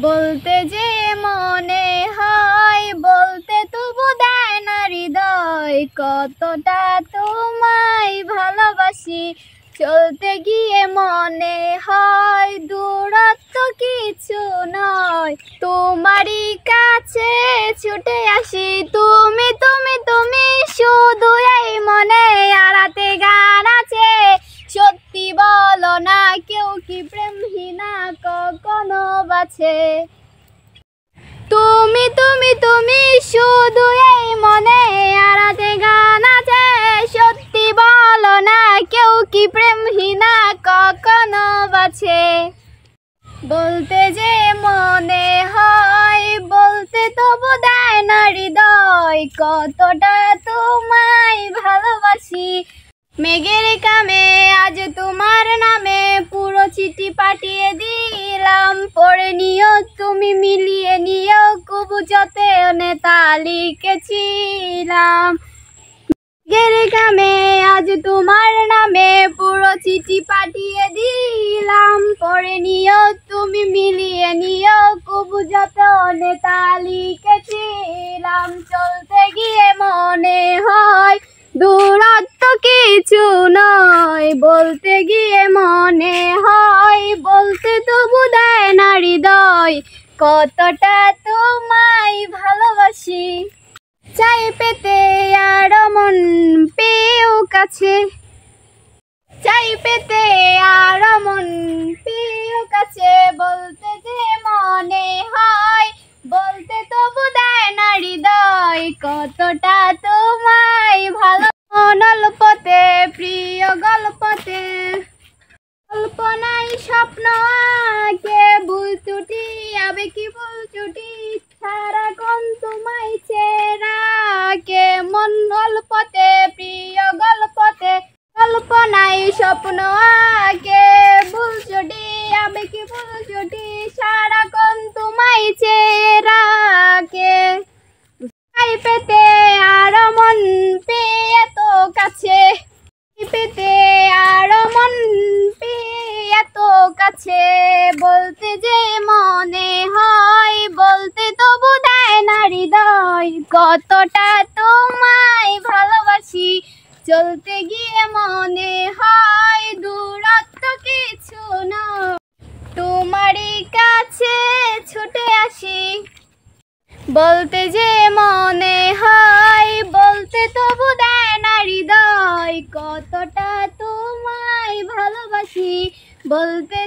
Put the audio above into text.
বলতে যে মনে হয়, বলতে তবু দেয় না হৃদয়, কতটা তোমায় ভালোবাসি। চলতে গিয়ে মনে হয় দূরত্ব কিছু নয়, তোমারই কাছে ছুটে আসি। তুমি তুমি তুমি শুধু এই মনে, আড়াতে গান আছে। সত্যি বলো না, কেউ কি প্রেমহীনা কখনো বাছে? তুমি তুমি তুমি শুধু এই মনে, আড়াতে গান আছে। সত্যি বলো না, কেউ কি প্রেমহীনা কখনো বাছে? বলতে যে মনে হয়, বলতে তবু দেয় না হৃদয়, কতটা তোমায় ভালোবাসি। মেঘের কামে আজ তোমার নামে পুরো চিঠি পাঠিয়ে দিলাম, পড়ে নিও তুমি, মিলিয়ে নিও কবু যতনে তা লিখেছিলাম। মেঘের কামে আজ তোমার নামে পুরো চিঠি পাঠিয়ে দিলাম, পড়ে নিও তুমি, মিলিয়ে নিও কবু যতনে তা লিখেছিলাম। চলতে গিয়ে মনে হয় দূরত্ব কিছু নয়, বলতে গিয়ে মনে হয় বলতে তবু দেয় না হৃদয়, কতটা তোমায় ভালোবাসি। চাই পেতে আর মন পেয়েও কাছে, চাই পেতে আর মন পেয়েও কাছে। বলতে যে মনে হয়, বলতে তবু দেয় না হৃদয়, কতটা তোমায় ভালো। অল্পতে প্রিয় গল্পতে, কল্পনায় স্বপ্ন আঁকে, ভুল ত্রুটি আবেগী ভুল ত্রুটি, সারাক্ষণ তোমায় চেরাকে মন। অল্পতে প্রিয় গল্পতে, কল্পনায় স্বপ্ন আঁকে, ভুল ত্রুটি আবেগী ভুল ত্রুটি, সারাক্ষণ তোমায় চেরাকে। চাই পেতে আর মন পেয়ে তো কাছে, পেতে আর মন পেয়ে তো কাছে। বলতে যে মনে হয়, বলতে তবু দেয় না হৃদয়, কতটা তোমায় ভালোবাসি। চলতে গিয়ে মনে হয় দূরত্ব কিছু নয়, তোমারই কাছে ছুটে আসি। বলতে যে মনে হয়, বলতে তবু দেয় না হৃদয়, কতটা তোমায় ভালোবাসি। বলতে